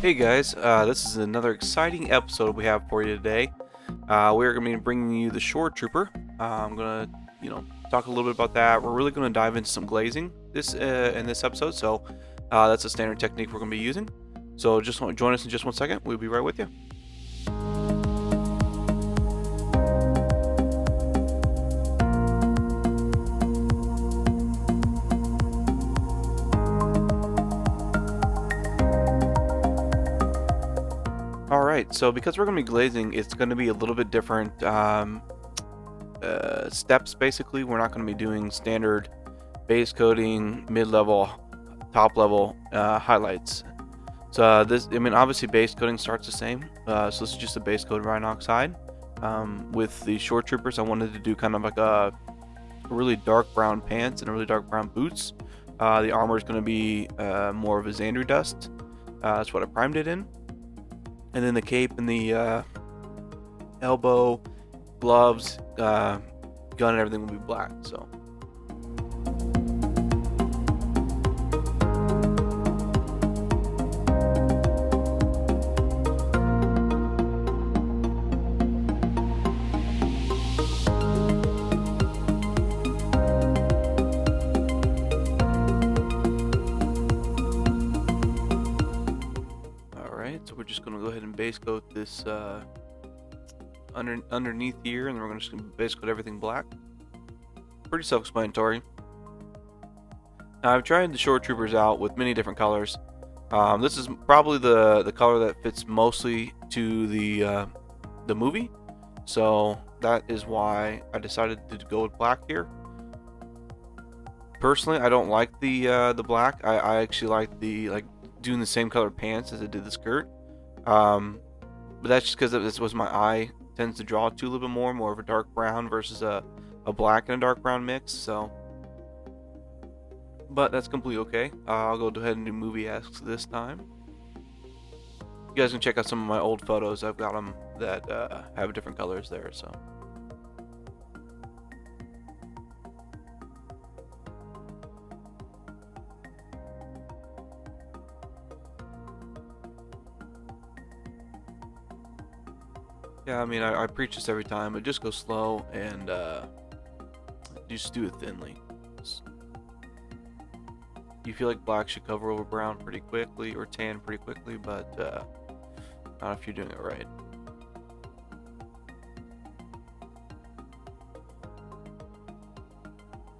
Hey guys, this is another exciting episode we have for you today. We're going to be bringing you the Shoretrooper. I'm going to, talk a little bit about that. We're really going to dive into some glazing in this episode. So that's a standard technique we're going to be using. So just join us in just one second. We'll be right with you. Alright, so because we're going to be glazing, it's going to be a little bit different steps basically. We're not going to be doing standard base coating, mid-level, top-level highlights. So obviously base coating starts the same. So this is just a base coat of iron oxide. With the Shoretroopers, I wanted to do kind of like a really dark brown pants and a really dark brown boots. The armor is going to be more of a Xandri dust. That's what I primed it in. And then the cape and the elbow, gloves, gun, and everything will be black. So. So we're just going to go ahead and base coat this underneath here, and then we're just going to base coat everything black. Pretty self-explanatory. Now, I've tried the Shoretroopers out with many different colors. This is probably the color that fits mostly to the movie, so that is why I decided to go with black here. Personally, I don't like the black. I actually like doing the same color pants as I did the skirt. But that's just because this was my eye tends to draw to a little bit more of a dark brown versus a black and a dark brown mix. So, but that's completely okay. I'll go ahead and do movie asks this time. You guys can check out some of my old photos. I've got them that have different colors there. So. Yeah, I preach this every time, but just go slow and just do it thinly. You feel like black should cover over brown pretty quickly or tan pretty quickly, but not if you're doing it right.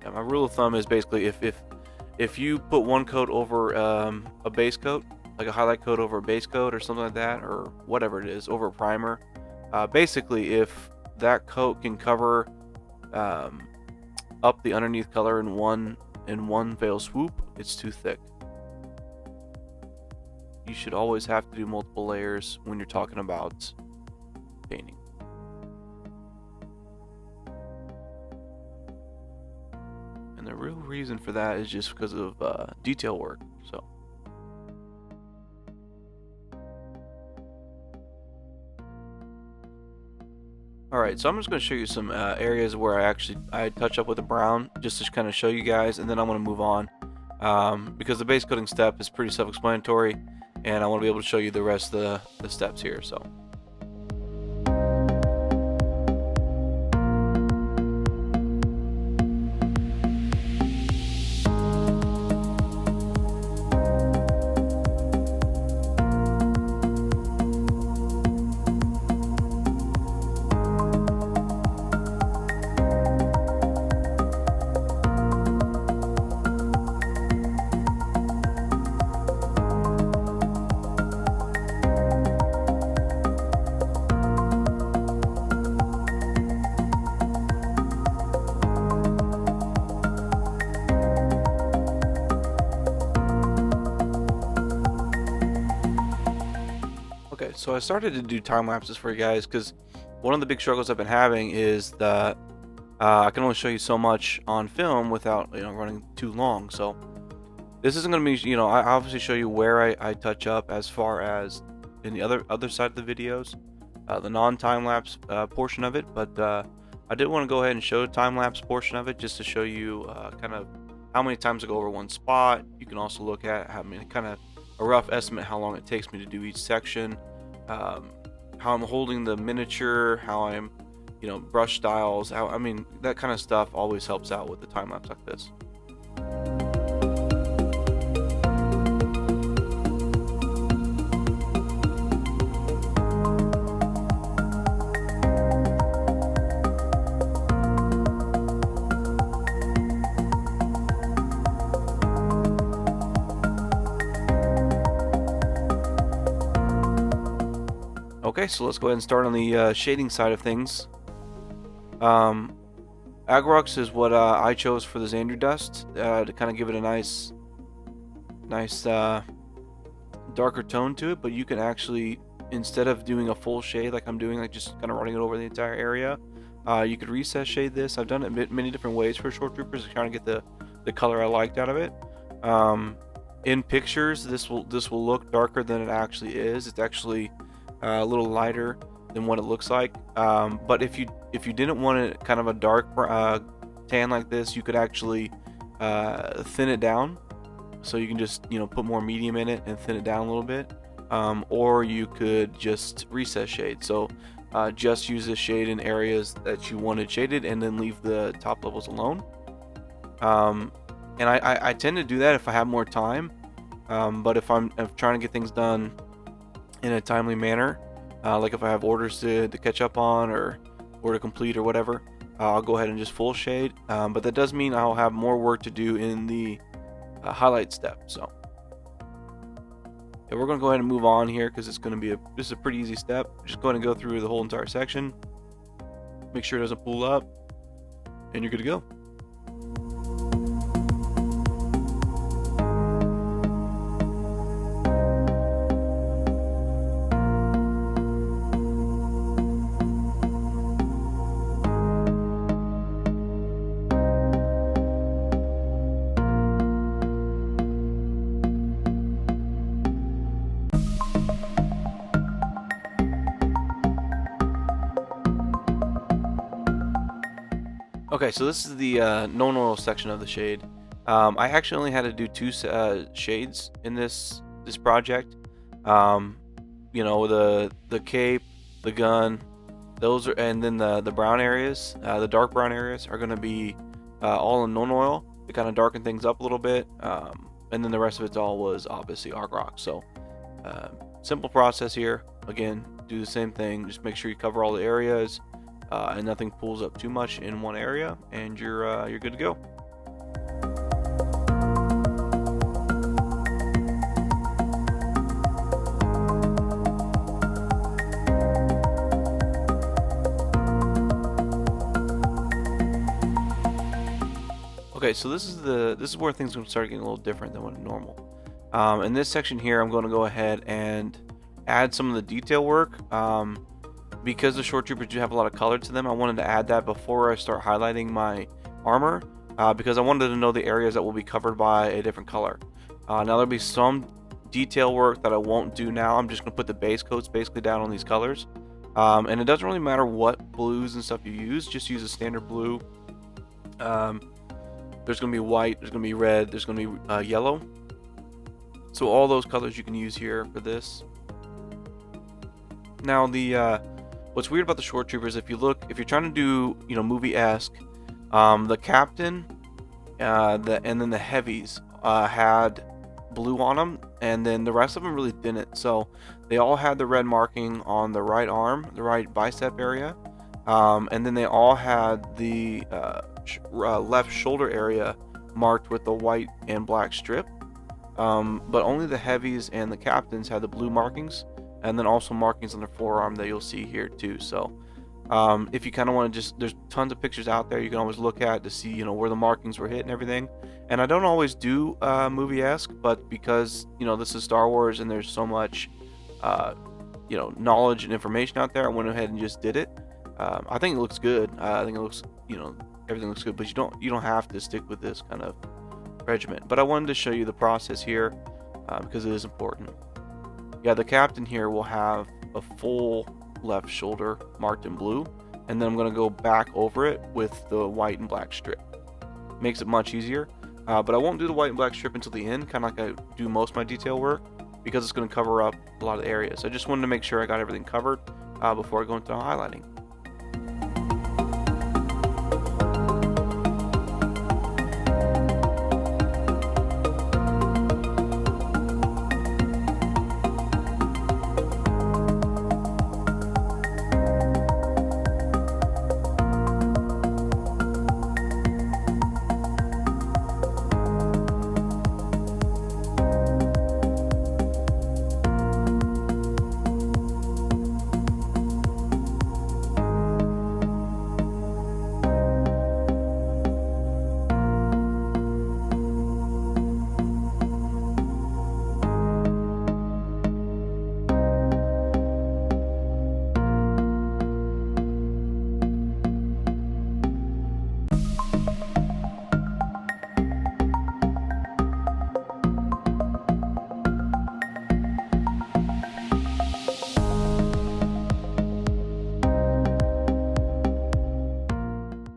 Yeah, my rule of thumb is basically if you put one coat over a base coat, like a highlight coat over a base coat or something like that, or whatever it is, over a primer. Basically, if that coat can cover up the underneath color in one fell swoop, it's too thick. You should always have to do multiple layers when you're talking about painting. And the real reason for that is just because of detail work. So. Alright, so I'm just going to show you some areas where I touch up with the brown just to kind of show you guys, and then I'm going to move on because the base coating step is pretty self-explanatory, and I want to be able to show you the rest of the steps here. So. Okay, so I started to do time lapses for you guys because one of the big struggles I've been having is that I can only show you so much on film without running too long. So this isn't going to be I obviously show you where I touch up as far as in the other side of the videos, the non-time lapse portion of it. But I did want to go ahead and show the time lapse portion of it just to show you kind of how many times I go over one spot. You can also look at how many kind of a rough estimate how long it takes me to do each section, how I'm holding the miniature, how I'm, brush styles, I mean, that kind of stuff always helps out with the time lapse like this. Okay, so let's go ahead and start on the shading side of things. Agrux is what I chose for the Xandru dust to kind of give it a nice darker tone to it. But you can actually, instead of doing a full shade like I'm doing, like just kind of running it over the entire area, you could recess shade this. I've done it many different ways for Shoretroopers to kind of get the color I liked out of it. In pictures, this will look darker than it actually is. It's actually a little lighter than what it looks like. But if you didn't want it kind of a dark tan like this, you could actually thin it down. So you can just put more medium in it and thin it down a little bit. Or you could just recess shade. So just use this shade in areas that you wanted shaded and then leave the top levels alone. And I tend to do that if I have more time. But if I'm trying to get things done in a timely manner, like if I have orders to catch up on or to complete or whatever, I'll go ahead and just full shade. But that does mean I'll have more work to do in the highlight step. So yeah, we're going to go ahead and move on here because it's going to be this is a pretty easy step. Just go ahead and go through the whole entire section, make sure it doesn't pull up, and you're good to go. Okay, so this is the non-oil section of the shade. I actually only had to do two shades in this project. The cape, the gun, those are, and then the brown areas, the dark brown areas are going to be all in non-oil to kind of darken things up a little bit. And then the rest of it all was obviously Argrock. So simple process here. Again, do the same thing. Just make sure you cover all the areas. And nothing pulls up too much in one area, and you're good to go. Okay, so this is where things are going to start getting a little different than what normal. In this section here, I'm going to go ahead and add some of the detail work. Because the Shoretroopers do have a lot of color to them, I wanted to add that before I start highlighting my armor, because I wanted to know the areas that will be covered by a different color. Now there'll be some detail work that I won't do now. I'm just going to put the base coats basically down on these colors. And it doesn't really matter what blues and stuff you use, just use a standard blue. There's going to be white, there's going to be red, there's going to be yellow. So all those colors you can use here for this. Now what's weird about the Shoretroopers, if you're trying to do, movie-esque, the captain, and then the heavies had blue on them, and then the rest of them really didn't. So they all had the red marking on the right arm, the right bicep area, and then they all had the left shoulder area marked with the white and black strip. But only the heavies and the captains had the blue markings. And then also markings on their forearm that you'll see here too. So if you kind of want to there's tons of pictures out there you can always look at to see where the markings were hit and everything. And I don't always do movie-esque, but because this is Star Wars and there's so much knowledge and information out there, I went ahead and just did it. I think it looks good. I think it looks everything looks good, but you don't have to stick with this kind of regimen. But I wanted to show you the process here because it is important. Yeah, the captain here will have a full left shoulder marked in blue, and then I'm going to go back over it with the white and black strip. Makes it much easier, but I won't do the white and black strip until the end, kind of like I do most of my detail work. because it's going to cover up a lot of the areas. So I just wanted to make sure I got everything covered before I go into highlighting.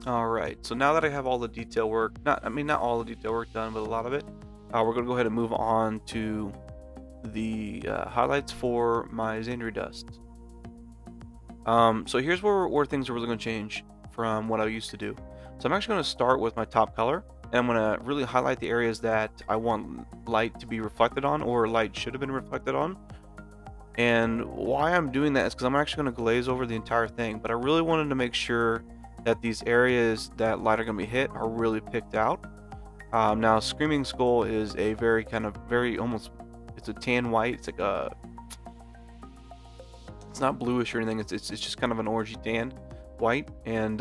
Alright, so now that I have all the detail work, not all the detail work done, but a lot of it, we're going to go ahead and move on to the highlights for my Xandria dust. So here's where things are really going to change from what I used to do. So I'm actually going to start with my top color, and I'm going to really highlight the areas that I want light to be reflected on, or light should have been reflected on. And why I'm doing that is because I'm actually going to glaze over the entire thing, but I really wanted to make sure that these areas that light are going to be hit are really picked out. Now Screaming Skull is a very almost, it's a tan white. It's like a, it's not bluish or anything, it's just kind of an orangey tan white, and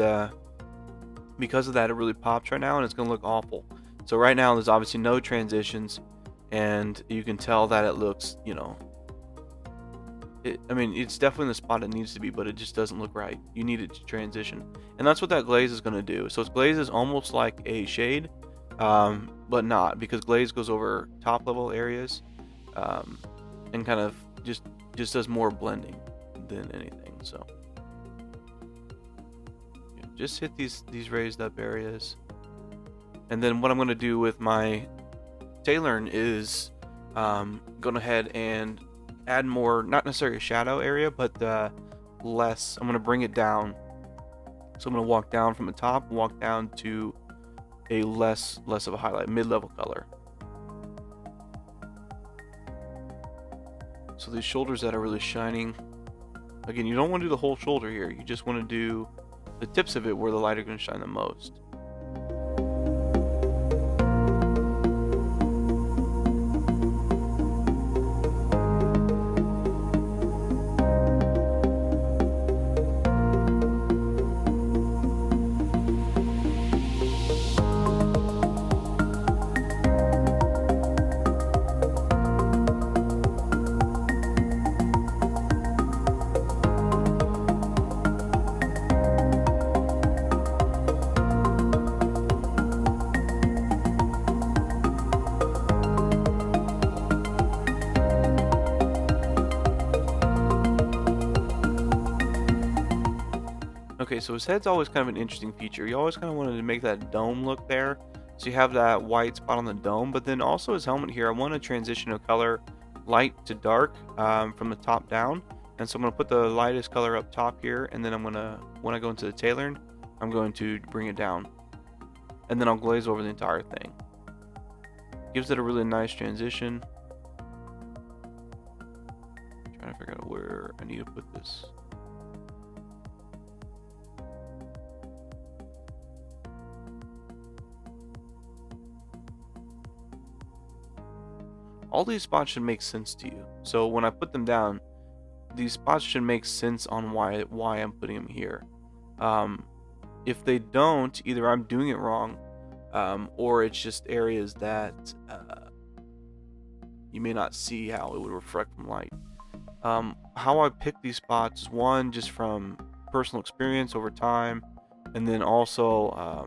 because of that it really pops right now, and it's going to look awful. So right now there's obviously no transitions, and you can tell that it looks, you know, it's definitely in the spot it needs to be, but it just doesn't look right. You need it to transition, and that's what that glaze is going to do. So its glaze is almost like a shade, but not, because glaze goes over top level areas, and kind of just does more blending than anything. So yeah, just hit these raised up areas, and then what I'm going to do with my tailoring is going ahead and add more, not necessarily a shadow area, but less. I'm going to bring it down. So I'm going to walk down from the top, walk down to a less of a highlight, mid-level color. So these shoulders that are really shining, again, you don't want to do the whole shoulder here. You just want to do the tips of it where the light are going to shine the most. Okay, so his head's always kind of an interesting feature. You always kind of wanted to make that dome look there. So you have that white spot on the dome, but then also his helmet here, I want to transition a color light to dark from the top down. And so I'm going to put the lightest color up top here, and then I'm going to, when I go into the tailoring, I'm going to bring it down. And then I'll glaze over the entire thing. Gives it a really nice transition. Trying to figure out where I need to put this. All these spots should make sense to you. So when I put them down, these spots should make sense on why I'm putting them here. If they don't, either I'm doing it wrong, or it's just areas that you may not see how it would reflect from light. How I pick these spots is, one, just from personal experience over time, and then also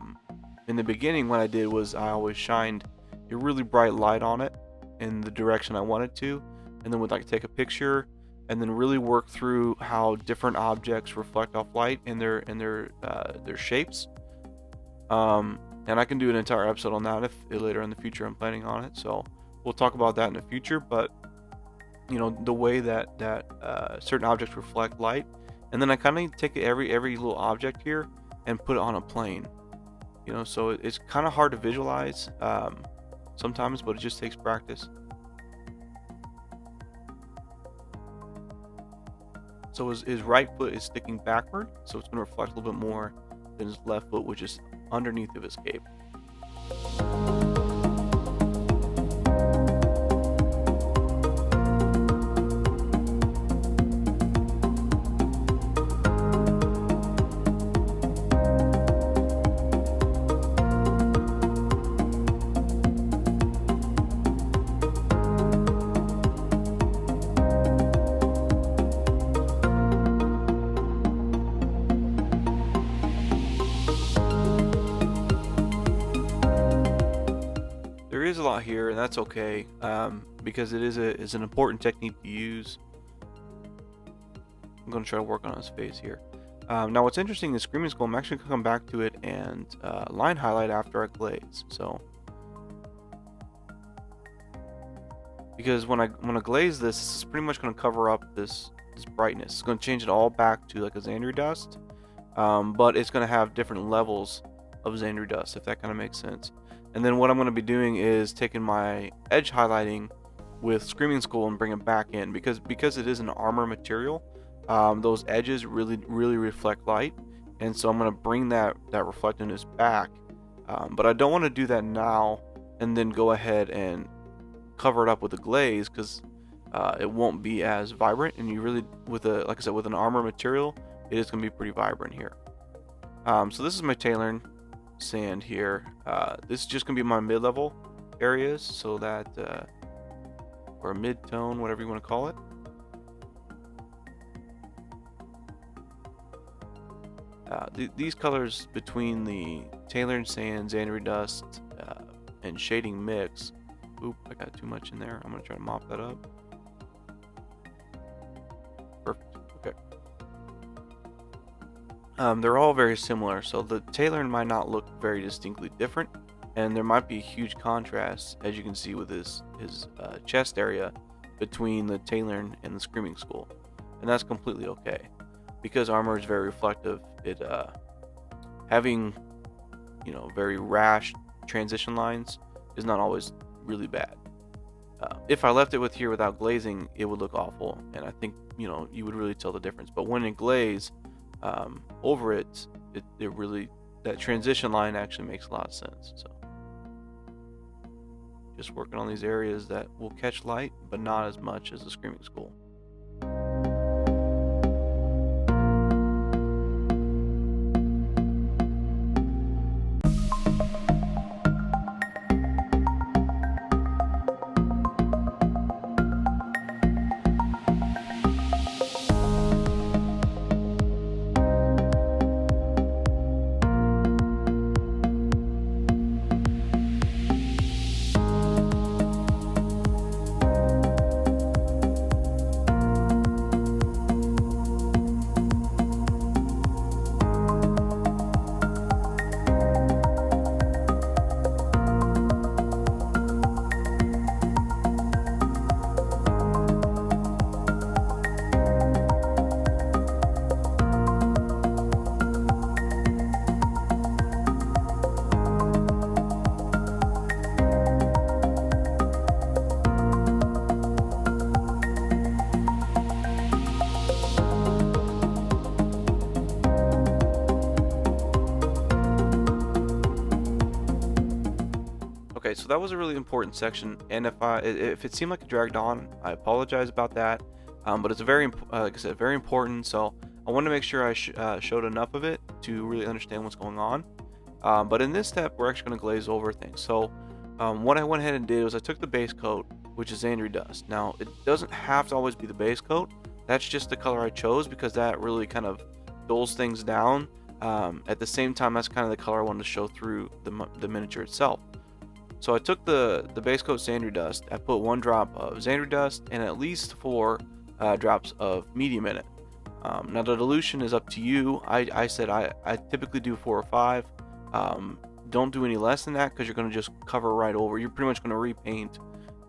in the beginning what I did was I always shined a really bright light on it in the direction I wanted to, and then would like take a picture and then really work through how different objects reflect off light in their shapes. And I can do an entire episode on that if later in the future I'm planning on it, so we'll talk about that in the future. But the way that certain objects reflect light, and then I kind of take every little object here and put it on a plane. So it's kind of hard to visualize sometimes, but it just takes practice. So his right foot is sticking backward, so it's going to reflect a little bit more than his left foot, which is underneath of his cape. There is a lot here, and that's okay, because it is an important technique to use. I'm going to try to work on his face here. Now what's interesting is Screaming Skull, I'm actually going to come back to it and line highlight after I glaze. So, because when I glaze this is pretty much going to cover up this brightness. It's going to change it all back to like a Xandri dust, but it's going to have different levels of Xandri dust, if that kind of makes sense. And then what I'm going to be doing is taking my edge highlighting with Screaming Skull and bring it back in, because it is an armor material. Those edges really reflect light, and so I'm going to bring that reflectiveness back. But I don't want to do that now and then go ahead and cover it up with a glaze, because it won't be as vibrant. And you really, like I said, with an armor material, it is going to be pretty vibrant here. So this is my Tailorn sand here. This is just gonna be my mid-level areas, so that or mid-tone, whatever you want to call it. These colors between the Tailorn sand, Xandri dust, and shading mix. Oop, I got too much in there. I'm gonna try to mop that up. Perfect. Okay. They're all very similar, so the Tailorn might not look very distinctly different, and there might be a huge contrast, as you can see with his chest area, between the Tailorn and the Screaming Skull, and that's completely okay, because armor is very reflective. It having very rash transition lines is not always really bad. If I left it with here without glazing, it would look awful, and I think you would really tell the difference. But when it glaze over it really, that transition line actually makes a lot of sense. So just working on these areas that will catch light, but not as much as the Screaming Skull. Okay, so that was a really important section, and if it seemed like it dragged on, I apologize about that. But it's like I said, very important. So I wanted to make sure I showed enough of it to really understand what's going on. But in this step, we're actually going to glaze over things. So what I went ahead and did was I took the base coat, which is Xandri dust. Now it doesn't have to always be the base coat. That's just the color I chose because that really kind of dulls things down. At the same time, that's kind of the color I wanted to show through the miniature itself. So I took the base coat Xandri dust, I put 1 drop of Xandri dust and at least 4 drops of medium in it. Now the dilution is up to you. I said I typically do 4 or 5. Don't do any less than that because you're going to just cover right over. You're pretty much going to repaint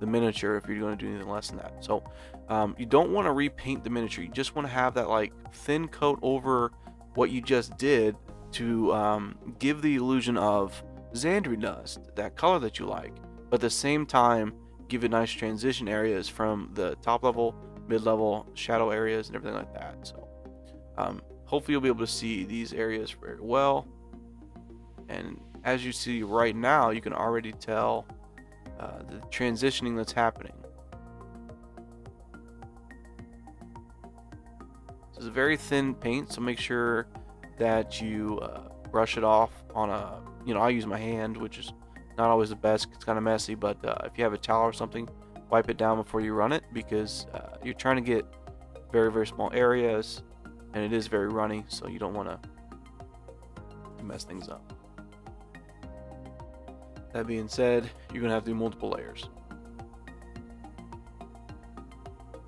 the miniature if you're going to do anything less than that. So you don't want to repaint the miniature. You just want to have that like thin coat over what you just did to give the illusion of Xandri dust, that color that you like, but at the same time give it nice transition areas from the top level, mid level, shadow areas, and everything like that. So hopefully you'll be able to see these areas very well. And as you see right now, you can already tell the transitioning that's happening. This is a very thin paint, so make sure that you brush it off on a, I use my hand, which is not always the best. It's kind of messy, but if you have a towel or something, wipe it down before you run it, because you're trying to get very, very small areas, and it is very runny, so you don't want to mess things up. That being said, you're going to have to do multiple layers.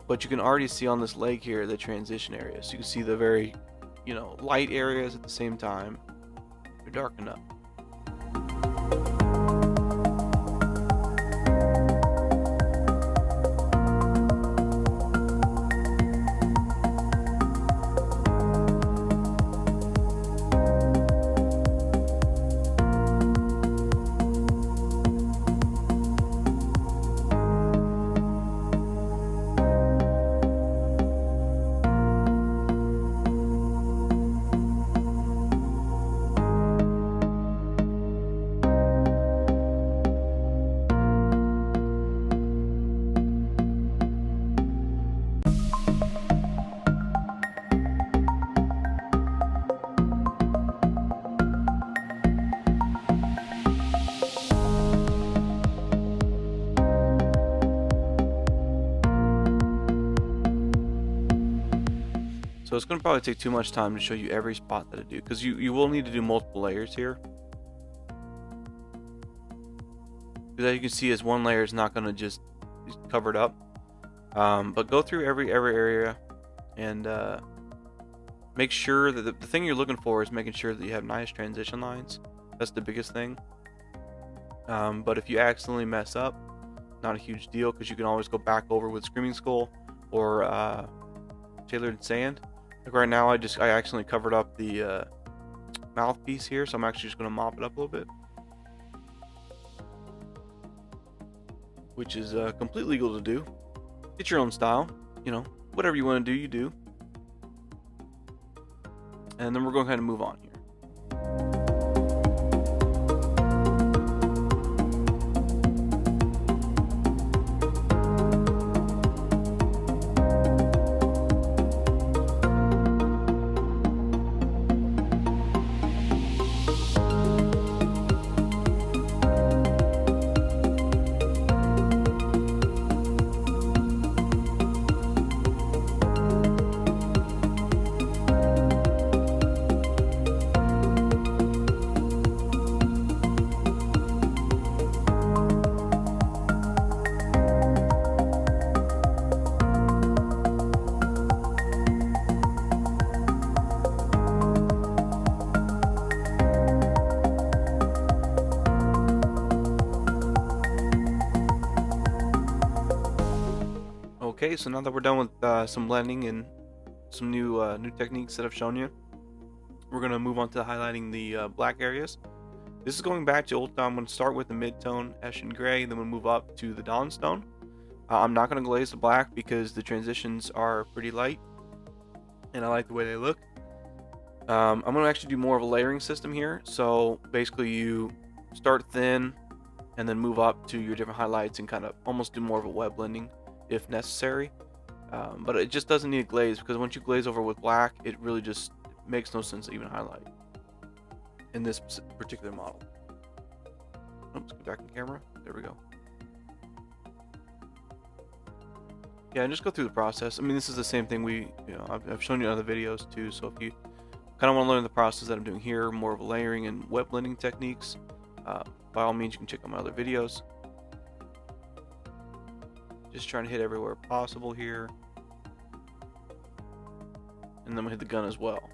But you can already see on this leg here the transition areas. So you can see the very, light areas at the same time. They're darkened up. So it's going to probably take too much time to show you every spot that I do, because you will need to do multiple layers here. Because as you can see, as one layer is not going to just cover it up. But go through every area and make sure that the thing you're looking for is making sure that you have nice transition lines. That's the biggest thing. But if you accidentally mess up, not a huge deal, because you can always go back over with Screaming Skull or Tailored Sand. Like right now, I accidentally covered up the mouthpiece here, so I'm actually just going to mop it up a little bit, which is completely legal to do. Get your own style, whatever you want to do, you do. And then we're going to kind of move on here. Okay, so now that we're done with some blending and some new techniques that I've shown you, we're going to move on to highlighting the black areas. This is going back to old style. I'm going to start with the mid-tone Eshin Gray, then we'll move up to the Dawnstone. I'm not going to glaze the black because the transitions are pretty light, and I like the way they look. I'm going to actually do more of a layering system here. So basically you start thin and then move up to your different highlights and kind of almost do more of a web blending if necessary. But it just doesn't need a glaze, because once you glaze over with black, it really just makes no sense to even highlight in this particular model. Oops, get back in camera. There we go. Yeah, and just go through the process. I mean, this is the same thing I've shown you in other videos too. So if you kind of want to learn the process that I'm doing here, more of a layering and web blending techniques, by all means, you can check out my other videos. Just trying to hit everywhere possible here. And then we'll hit the gun as well.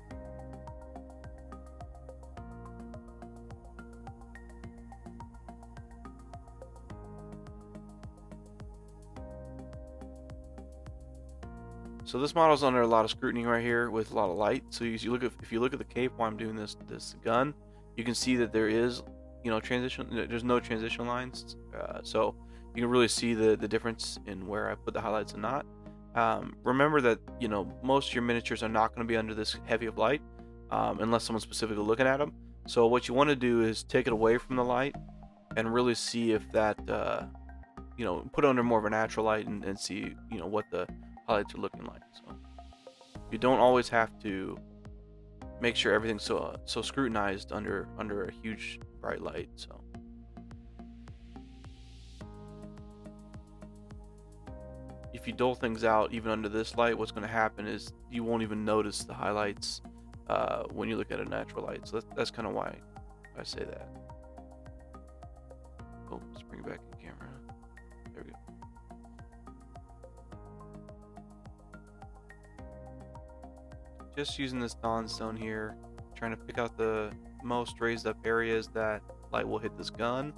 So this model is under a lot of scrutiny right here with a lot of light. So if you look at the cape while I'm doing this gun, you can see that there is, transition. There's no transition lines. So you can really see the difference in where I put the highlights and not. Remember that most of your miniatures are not going to be under this heavy of light, unless someone's specifically looking at them. So what you want to do is take it away from the light and really see if that put it under more of a natural light and see what the highlights are looking like. So you don't always have to make sure everything's so scrutinized under a huge bright light. So if you dull things out even under this light, what's going to happen is you won't even notice the highlights when you look at a natural light. So that's kind of why I say that. Oh, let's bring it back in camera. There we go. Just using this dawn stone here, trying to pick out the most raised up areas that light will hit this gun.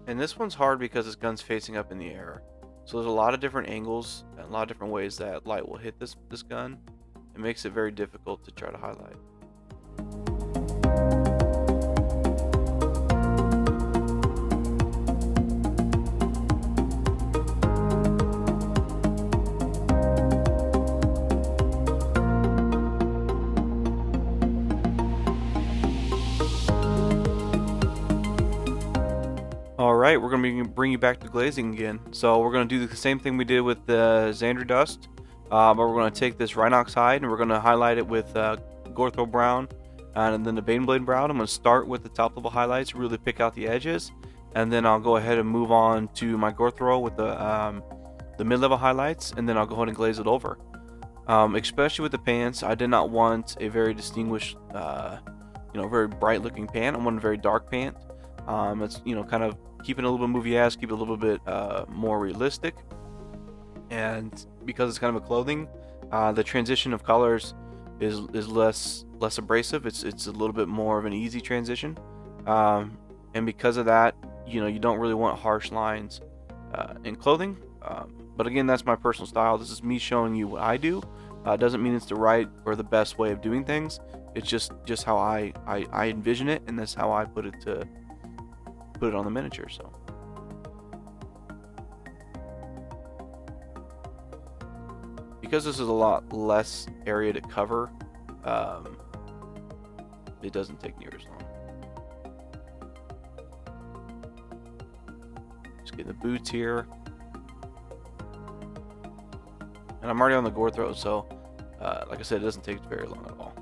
And this one's hard because this gun's facing up in the air. So there's a lot of different angles and a lot of different ways that light will hit this gun. It makes it very difficult to try to highlight. Alright, we're going to bring you back to glazing again. So we're going to do the same thing we did with the Xandra dust. But we're going to take this Rhinox hide and we're going to highlight it with Gorthro brown and then the Baneblade brown. I'm going to start with the top level highlights, really pick out the edges, and then I'll go ahead and move on to my Gorthro with the mid-level highlights, and then I'll go ahead and glaze it over. Especially with the pants, I did not want a very distinguished, very bright looking pant. I want a very dark pant. It's kind of keeping it a little bit movie-esque, keep it a little bit more realistic. And because it's kind of a clothing, the transition of colors is less abrasive. It's a little bit more of an easy transition, and because of that, you don't really want harsh lines in clothing. But again, that's my personal style. This is me showing you what I do. Doesn't mean it's the right or the best way of doing things. It's just how I envision it, and that's how I put it on the miniature. So. Because this is a lot less area to cover, it doesn't take near as long. Just getting the boots here. And I'm already on the Gorthro, so like I said, it doesn't take very long at all.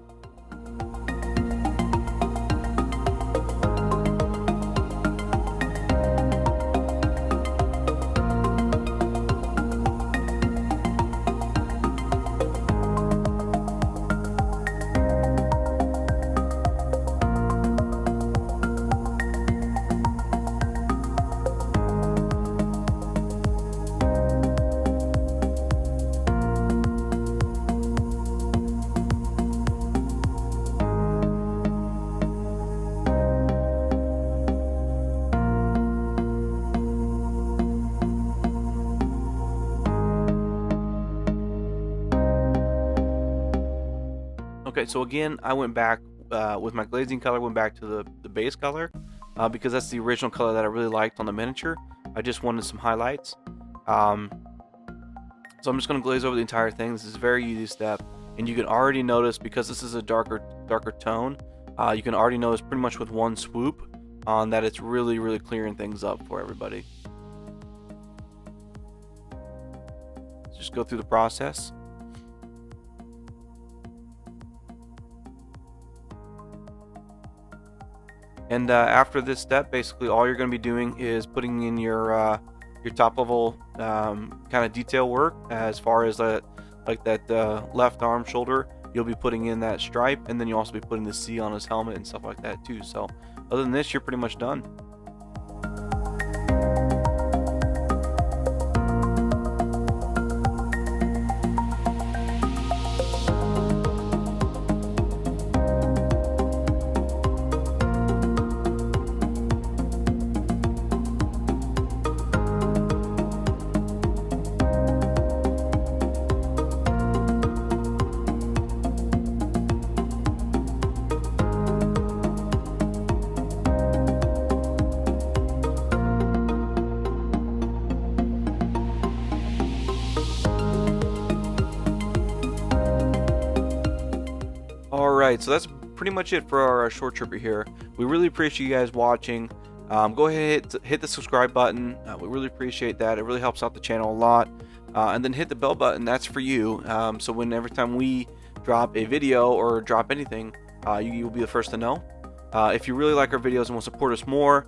Okay, so again, I went back with my glazing color, went back to the base color because that's the original color that I really liked on the miniature. I just wanted some highlights. So I'm just going to glaze over the entire thing. This is a very easy step, and you can already notice, because this is a darker tone, you can already notice pretty much with one swoop that it's really clearing things up for everybody. Just go through the process. And after this step, basically all you're going to be doing is putting in your top level kind of detail work. As far as that left arm shoulder, you'll be putting in that stripe, and then you'll also be putting the C on his helmet and stuff like that too. So other than this, you're pretty much done. Alright, so that's pretty much it for our short trooper here. We really appreciate you guys watching. Go ahead, hit the subscribe button. We really appreciate that. It really helps out the channel a lot. And then hit the bell button. That's for you. So every time we drop a video or drop anything, you'll be the first to know. If you really like our videos and want to support us more,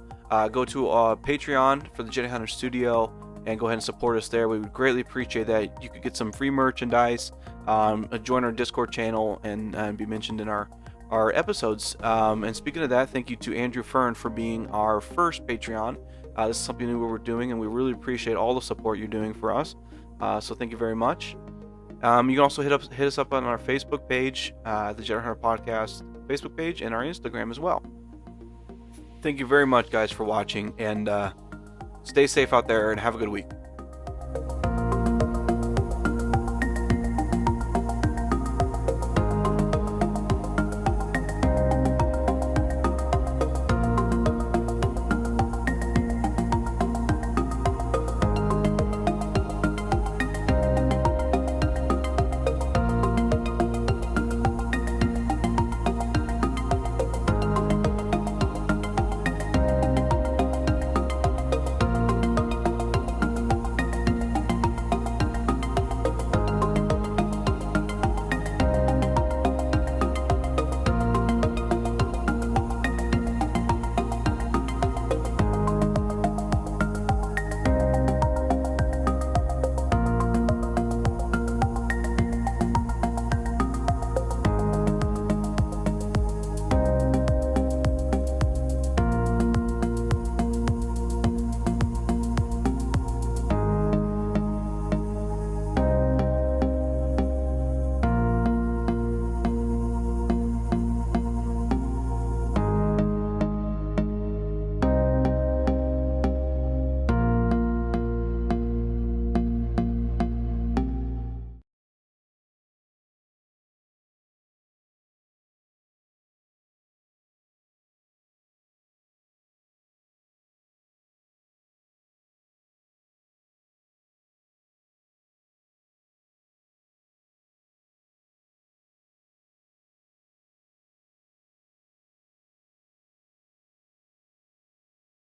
go to Patreon for the Jedi Hunter Studio and go ahead and support us there. We would greatly appreciate that. You could get some free merchandise, join our Discord channel, and be mentioned in our episodes. And speaking of that, thank you to Andrew Fern for being our first Patreon. This is something new we're doing, and we really appreciate all the support you're doing for us. So thank you very much. You can also hit us up on our Facebook page, the Jedi Hunter Podcast Facebook page, and our Instagram as well. Thank you very much, guys, for watching, and stay safe out there and have a good week.